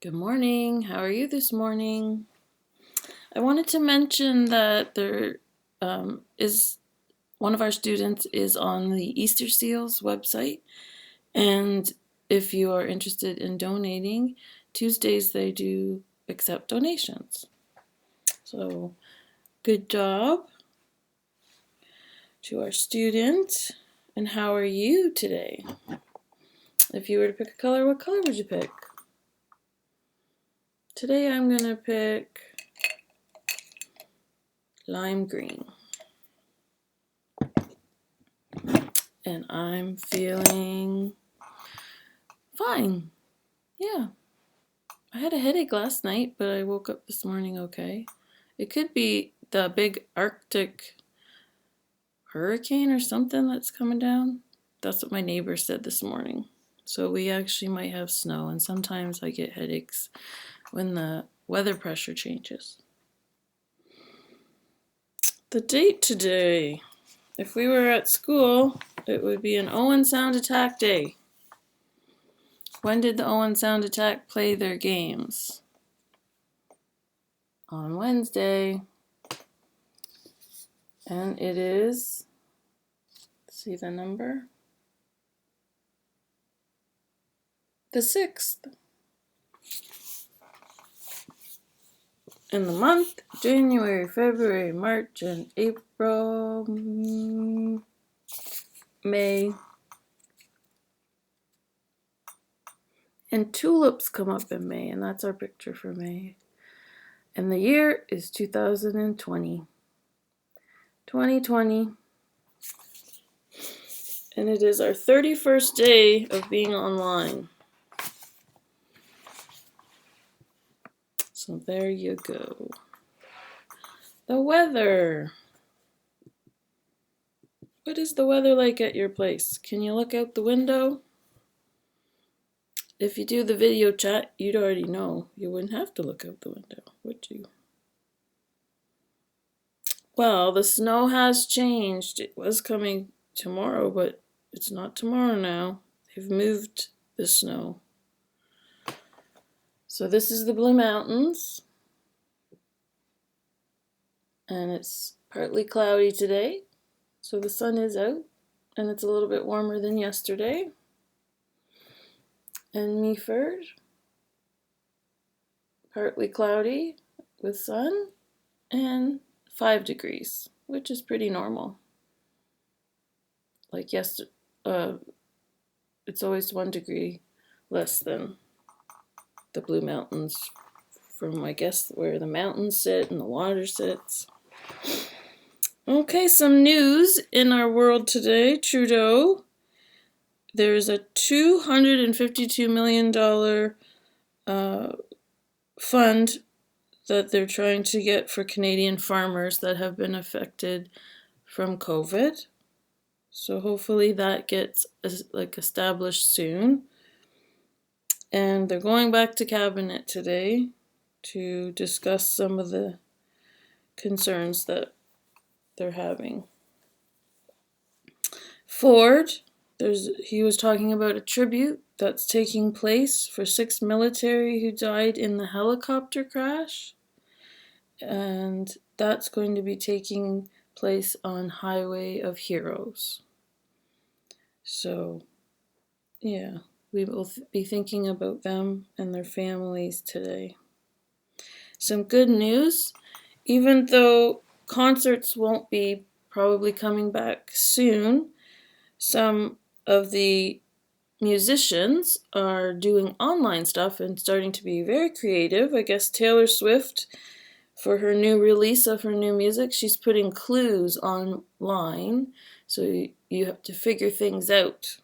Good morning. How are you this morning? I wanted to mention that there is one of our students is on the Easter Seals website, and if you are interested in donating, Tuesdays they do accept donations. So, good job to our student. And how are you today? If you were to pick a color, what color would you pick? Today I'm going to pick lime green. And I'm feeling fine. Yeah. I had a headache last night, but I woke up this morning okay. It could be the big Arctic hurricane or something that's coming down. That's what my neighbor said this morning. So we actually might have snow, and sometimes I get headaches when the weather pressure changes. The date today. If we were at school, it would be an Owen Sound Attack Day. When did the Owen Sound Attack play their games? On Wednesday. And it is, see the number? The 6th. In the month, January, February, March, and April, May. And tulips come up in May, and that's our picture for May. And the year is 2020. 2020. And it is our 31st day of being online. So there you go. The weather. What is the weather like at your place? Can you look out the window? If you do the video chat, you'd already know. You wouldn't have to look out the window, would you? Well, the snow has changed. It was coming tomorrow, but it's not tomorrow now. They've moved the snow. So this is the Blue Mountains. And it's partly cloudy today. So the sun is out, and it's a little bit warmer than yesterday. And Meaford, partly cloudy with sun, and 5 degrees, which is pretty normal. Like yesterday, it's always 1 degree less than the Blue Mountains from, I guess, where the mountains sit and the water sits. Okay, some news in our world today. Trudeau, there's a $252 million fund that they're trying to get for Canadian farmers that have been affected from COVID. So hopefully that gets established soon. And they're going back to cabinet today to discuss some of the concerns that they're having. Ford, he was talking about a tribute that's taking place for 6 military who died in the helicopter crash. And that's going to be taking place on Highway of Heroes. So, yeah, we will be thinking about them and their families today. Some good news, even though concerts won't be probably coming back soon, some of the musicians are doing online stuff and starting to be very creative. I guess Taylor Swift, for her new release of her new music, she's putting clues online, so you have to figure things out.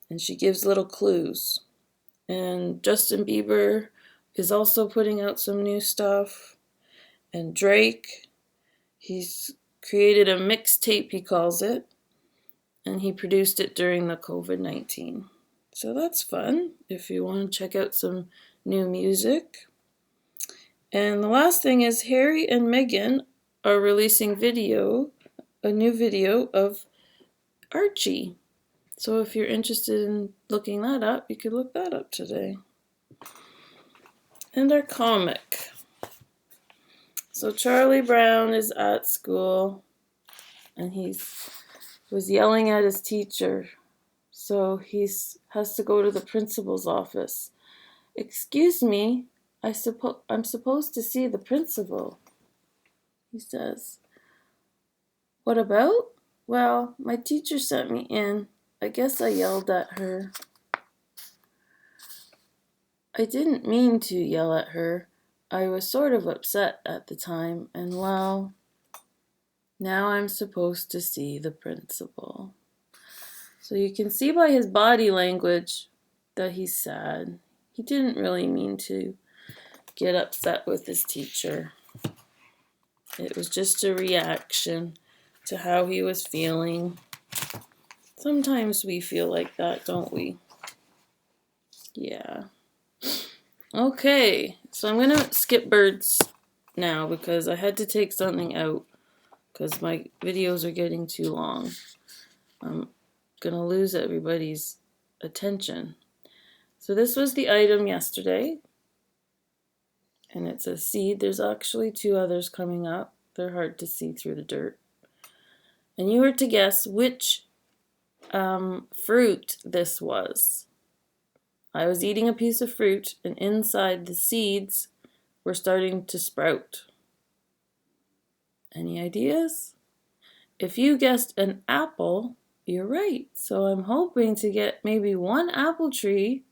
And she gives little clues. And Justin Bieber is also putting out some new stuff. And Drake, he's created a mixtape, he calls it, and he produced it during the COVID-19. So that's fun if you want to check out some new music. And the last thing is Harry and Meghan are releasing a new video of Archie. So if you're interested in looking that up, you could look that up today. And our comic. So Charlie Brown is at school and he was yelling at his teacher. So he has to go to the principal's office. "Excuse me, I'm supposed to see the principal," he says. "What about?" "Well, my teacher sent me in. I guess I yelled at her." "I didn't mean to yell at her. I was sort of upset at the time, and well, now I'm supposed to see the principal." So you can see by his body language that he's sad. He didn't really mean to get upset with his teacher. It was just a reaction to how he was feeling. Sometimes we feel like that, don't we? Yeah. Okay, so I'm gonna skip birds now because I had to take something out because my videos are getting too long. I'm gonna lose everybody's attention. So this was the item yesterday, and it's a seed. There's actually two others coming up. They're hard to see through the dirt. And you were to guess which fruit this was. I was eating a piece of fruit, and inside the seeds were starting to sprout. Any ideas? If you guessed an apple, you're right. So I'm hoping to get maybe one apple tree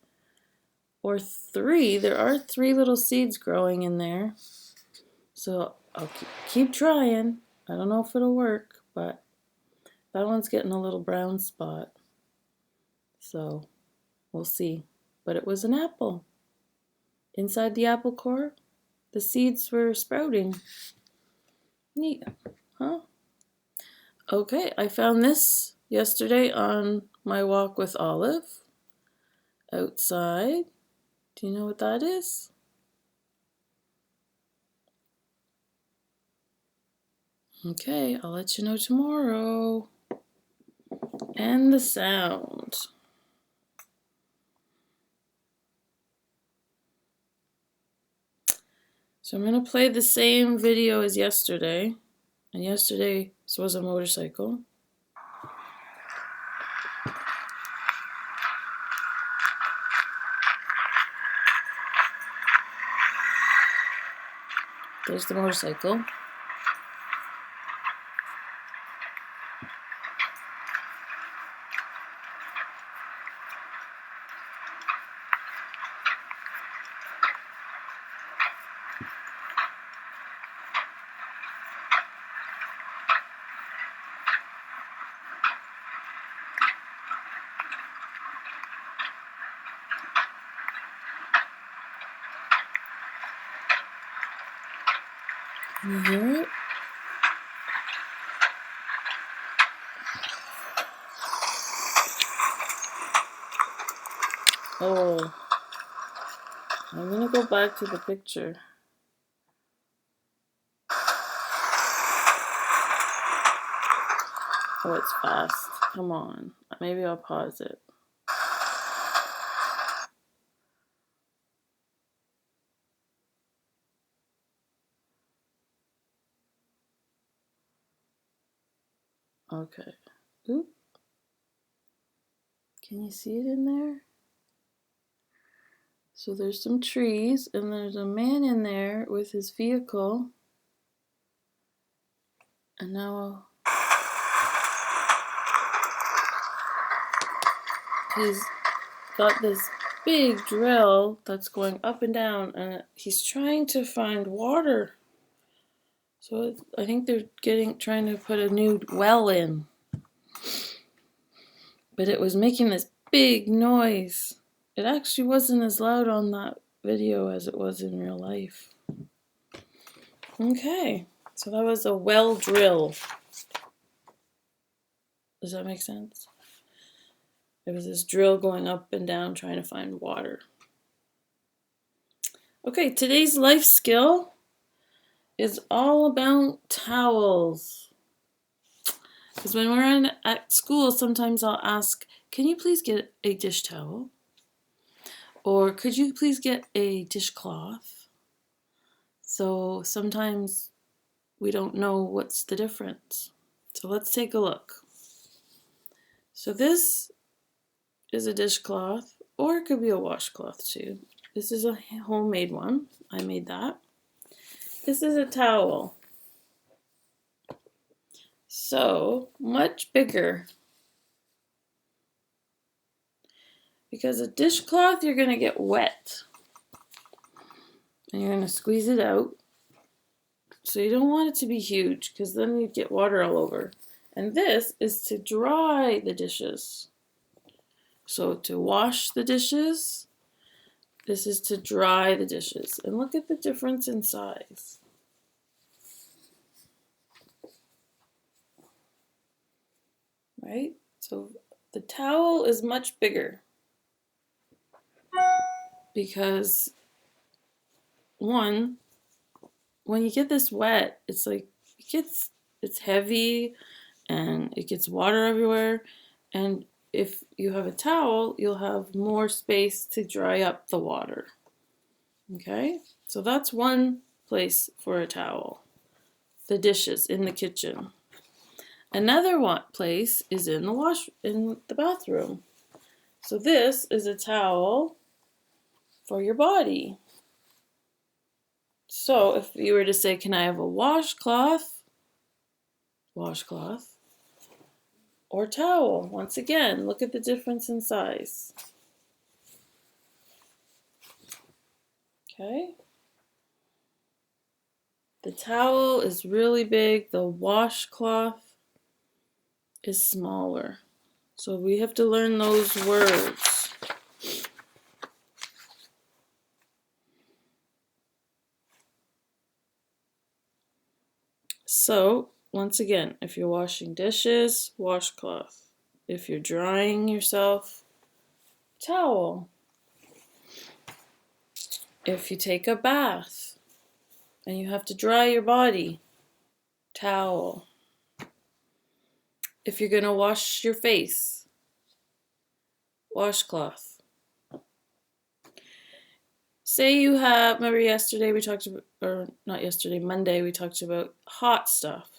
or three. There are 3 little seeds growing in there. So I'll keep trying. I don't know if it'll work, but that one's getting a little brown spot. So we'll see. But it was an apple. Inside the apple core, the seeds were sprouting. Neat, huh? Okay, I found this yesterday on my walk with Olive outside. Do you know what that is? Okay, I'll let you know tomorrow. And the sound. So I'm going to play the same video as yesterday. And yesterday was a motorcycle. There's the motorcycle. Can you hear it? Oh, I'm going to go back to the picture. Oh, it's fast. Come on. Maybe I'll pause it. Okay. Oop. Can you see it in there? So there's some trees, and there's a man in there with his vehicle. And now he's got this big drill that's going up and down, and he's trying to find water. So I think they're trying to put a new well in. But it was making this big noise. It actually wasn't as loud on that video as it was in real life. Okay, so that was a well drill. Does that make sense? There was this drill going up and down trying to find water. Okay, today's life skill is all about towels. Because when we're at school, sometimes I'll ask, "Can you please get a dish towel?" Or could you please get a dishcloth? So sometimes we don't know what's the difference. So let's take a look. So this is a dishcloth, or it could be a washcloth too. This is a homemade one. I made that. This is a towel. So much bigger. Because a dishcloth, you're going to get wet. And you're going to squeeze it out. So you don't want it to be huge, because then you get water all over. And this is to dry the dishes. So to wash the dishes, this is to dry the dishes. And look at the difference in size. Right? So the towel is much bigger. Because one, when you get this wet, it's like it's heavy and it gets water everywhere. And if you have a towel, you'll have more space to dry up the water. Okay? So that's one place for a towel. The dishes in the kitchen. Another place is in the bathroom. So this is a towel for your body. So if you were to say, can I have a washcloth, or towel? Once again, look at the difference in size. Okay? The towel is really big, the washcloth is smaller. So we have to learn those words. So, once again, if you're washing dishes, washcloth. If you're drying yourself, towel. If you take a bath and you have to dry your body, towel. If you're going to wash your face, washcloth. Say you have, remember yesterday we talked about, or not yesterday, Monday we talked about hot stuff.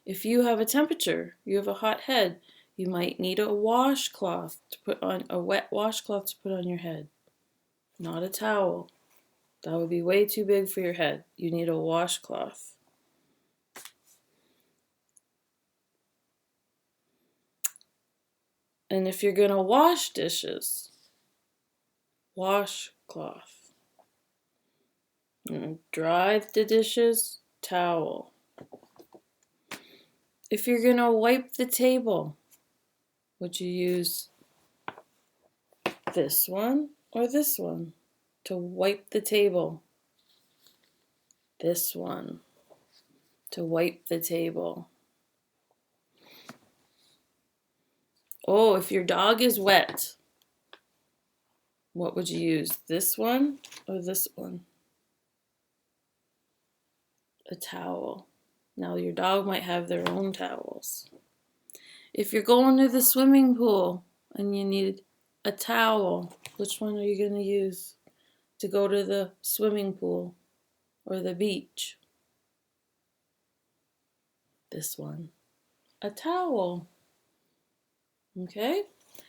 If you have a temperature, you have a hot head, you might need a washcloth to put on, a wet washcloth to put on your head, not a towel. That would be way too big for your head. You need a washcloth. And if you're going to wash dishes, washcloth. And dry the dishes, towel. If you're going to wipe the table, would you use this one or this one to wipe the table? This one to wipe the table. Oh, if your dog is wet, what would you use? This one or this one? A towel. Now your dog might have their own towels. If you're going to the swimming pool and you need a towel, which one are you going to use to go to the swimming pool or the beach? This one. A towel. Okay?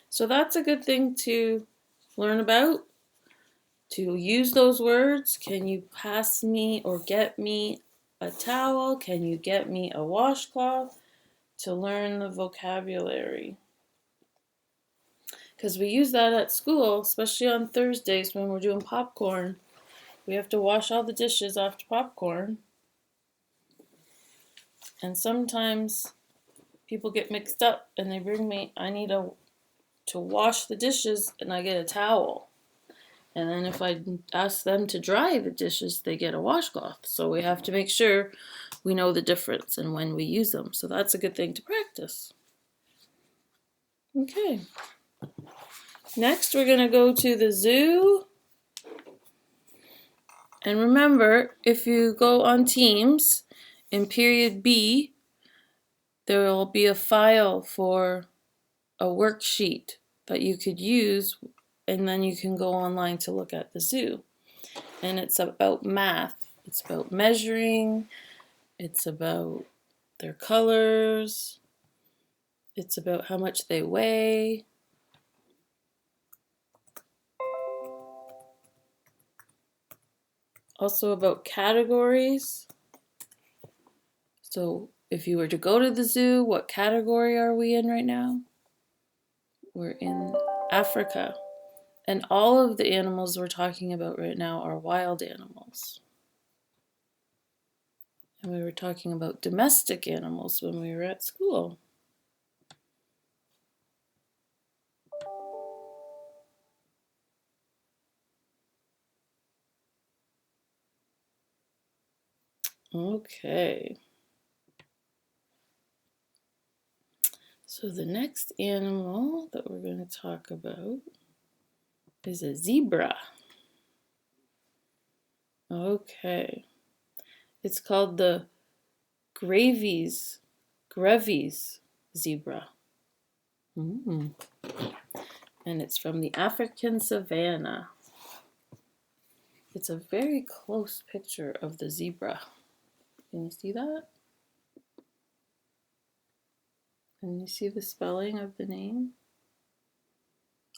So that's a good thing to learn about, to use those words. Can you pass me or get me a towel? Can you get me a washcloth? To learn the vocabulary. Because we use that at school, especially on Thursdays when we're doing popcorn. We have to wash all the dishes after popcorn. And sometimes people get mixed up and they bring me, I need to wash the dishes, and I get a towel. And then if I ask them to dry the dishes, they get a washcloth. So we have to make sure we know the difference and when we use them. So that's a good thing to practice. Okay. Next, we're going to go to the zoo. And remember, if you go on Teams, in period B, there will be a file for a worksheet that you could use and then you can go online to look at the zoo. And it's about math. It's about measuring. It's about their colors. It's about how much they weigh. Also about categories. So if you were to go to the zoo, what category are we in right now? We're in Africa. And all of the animals we're talking about right now are wild animals. And we were talking about domestic animals when we were at school. Okay. So the next animal that we're going to talk about is a zebra. Okay. It's called the Grevy's zebra. And it's from the African savanna. It's a very close picture of the zebra. Can you see that? Can you see the spelling of the name?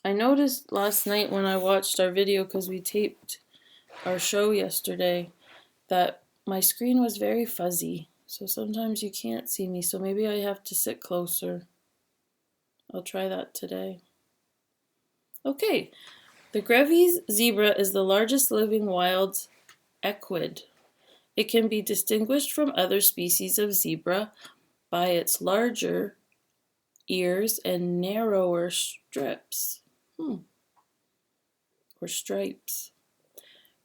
I noticed last night when I watched our video, because we taped our show yesterday, that my screen was very fuzzy. So sometimes you can't see me, so maybe I have to sit closer. I'll try that today. Okay, the Grevy's zebra is the largest living wild equid. It can be distinguished from other species of zebra by its larger ears and narrower strips. Or stripes.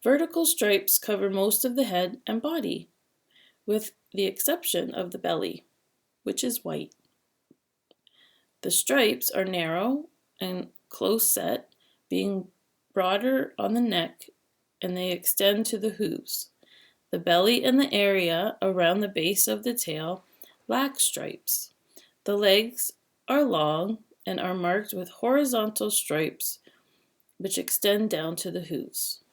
Vertical stripes cover most of the head and body, with the exception of the belly, which is white. The stripes are narrow and close set, being broader on the neck, and they extend to the hooves. The belly and the area around the base of the tail lack stripes. The legs are long and are marked with horizontal stripes which extend down to the hooves.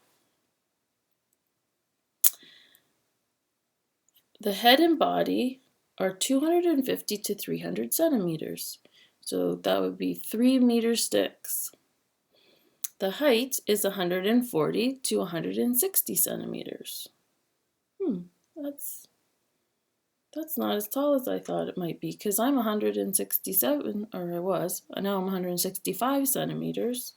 The head and body are 250 to 300 centimeters, so that would be 3-meter sticks. The height is 140 to 160 centimeters. That's not as tall as I thought it might be, because I'm 167, or I was, now I'm 165 centimeters.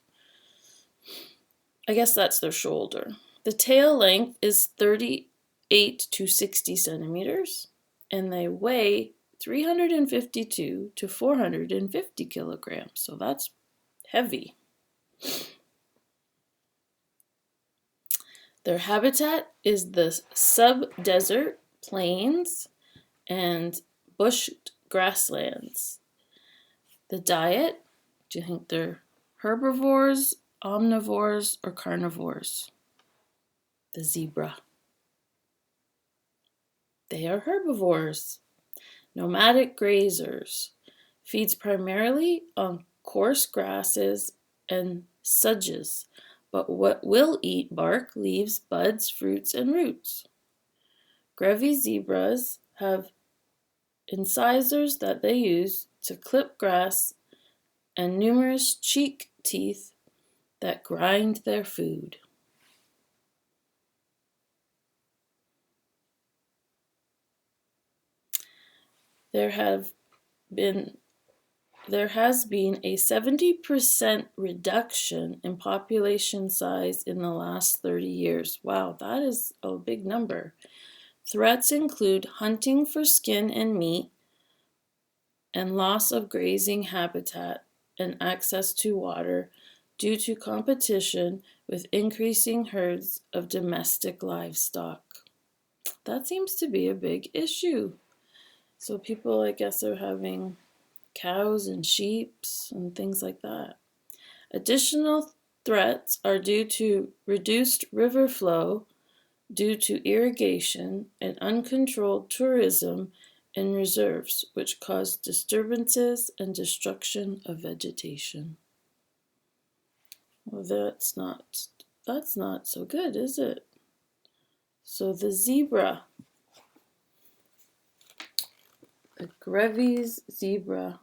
I guess that's their shoulder. The tail length is 38 to 60 centimeters, and they weigh 352 to 450 kilograms, so that's heavy. Their habitat is the sub-desert plains and bushed grasslands. The diet, do you think they're herbivores, omnivores, or carnivores? The zebra. They are herbivores. Nomadic grazers. Feeds primarily on coarse grasses and sedges, but what will eat bark, leaves, buds, fruits, and roots. Grevy zebras have incisors that they use to clip grass and numerous cheek teeth that grind their food. There has been a 70% reduction in population size in the last 30 years. Wow, that is a big number. Threats include hunting for skin and meat, and loss of grazing habitat and access to water due to competition with increasing herds of domestic livestock. That seems to be a big issue. So people, I guess, are having cows and sheep and things like that. Additional threats are due to reduced river flow due to irrigation and uncontrolled tourism in reserves, which cause disturbances and destruction of vegetation. Well, that's not so good, is it? So the zebra, a Grevy's zebra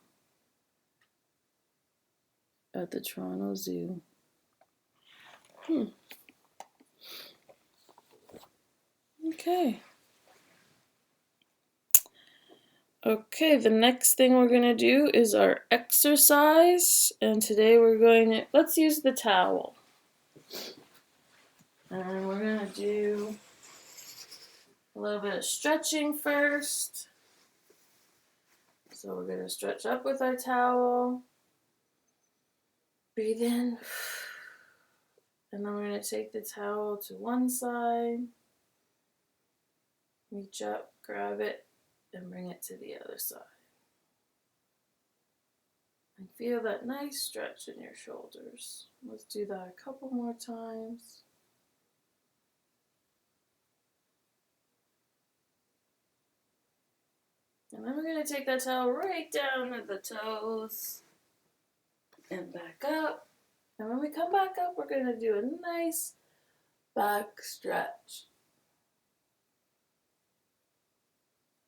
at the Toronto Zoo. Okay. Okay, the next thing we're going to do is our exercise. And today we're going to, let's use the towel. And we're going to do a little bit of stretching first. So we're going to stretch up with our towel. Breathe in. And then we're going to take the towel to one side. Reach up, grab it, and bring it to the other side. And feel that nice stretch in your shoulders. Let's do that a couple more times. And then we're going to take that towel right down at the toes and back up. And when we come back up, we're going to do a nice back stretch.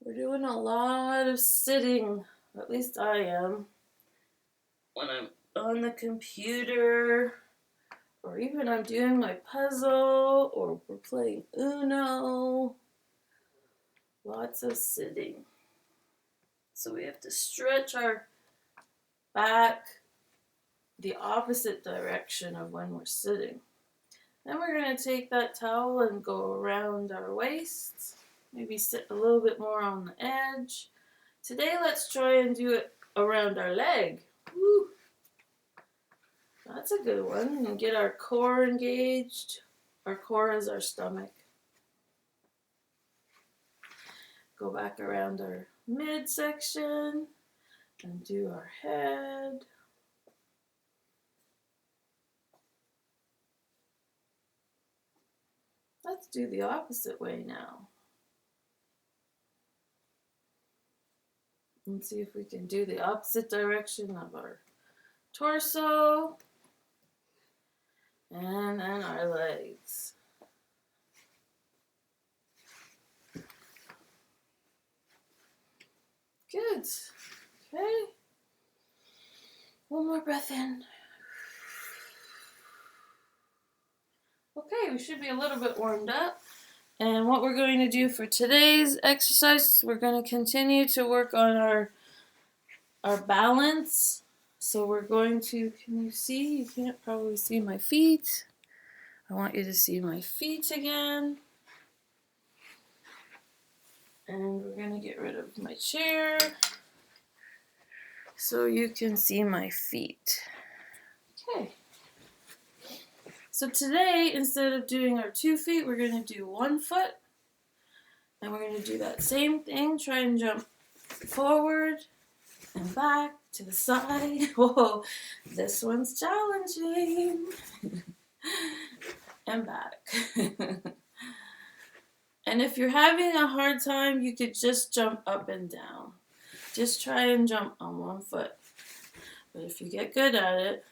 We're doing a lot of sitting, at least I am, when I'm on the computer, or even I'm doing my puzzle, or we're playing Uno. Lots of sitting. So we have to stretch our back the opposite direction of when we're sitting. Then we're going to take that towel and go around our waist. Maybe sit a little bit more on the edge. Today, let's try and do it around our leg. Woo. That's a good one. And get our core engaged. Our core is our stomach. Go back around our midsection and do our head. Let's do the opposite way now. And see if we can do the opposite direction of our torso. And then our legs. Good. Okay. One more breath in. Okay, we should be a little bit warmed up. And what we're going to do for today's exercise, we're going to continue to work on our balance. So we're going to, can you see? You can't probably see my feet. I want you to see my feet again. And we're going to get rid of my chair so you can see my feet. Okay. So today, instead of doing our 2 feet, we're going to do 1 foot. And we're going to do that same thing. Try and jump forward and back to the side. Whoa, this one's challenging. And back. And if you're having a hard time, you could just jump up and down. Just try and jump on 1 foot. But if you get good at it,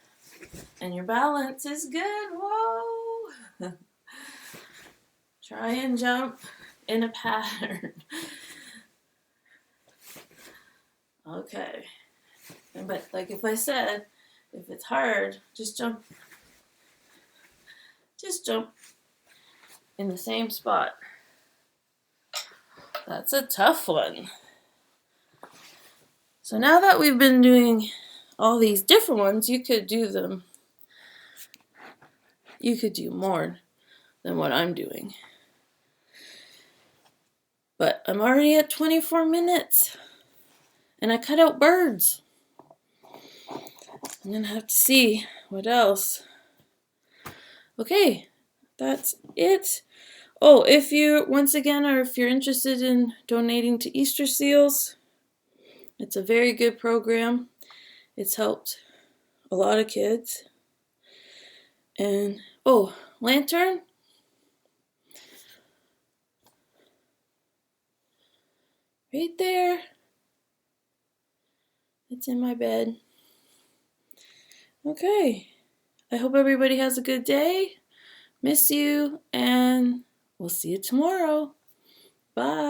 and your balance is good, whoa! Try and jump in a pattern. Okay. But like if I said, if it's hard, just jump. Just jump in the same spot. That's a tough one. So now that we've been doing all these different ones, you could do them. You could do more than what I'm doing. But I'm already at 24 minutes. And I cut out birds. I'm going to have to see what else. Okay, that's it. Oh, if you, once again, or if you're interested in donating to Easter Seals, it's a very good program. It's helped a lot of kids. And, oh, lantern. Right there. It's in my bed. Okay. I hope everybody has a good day. Miss you, and we'll see you tomorrow. Bye.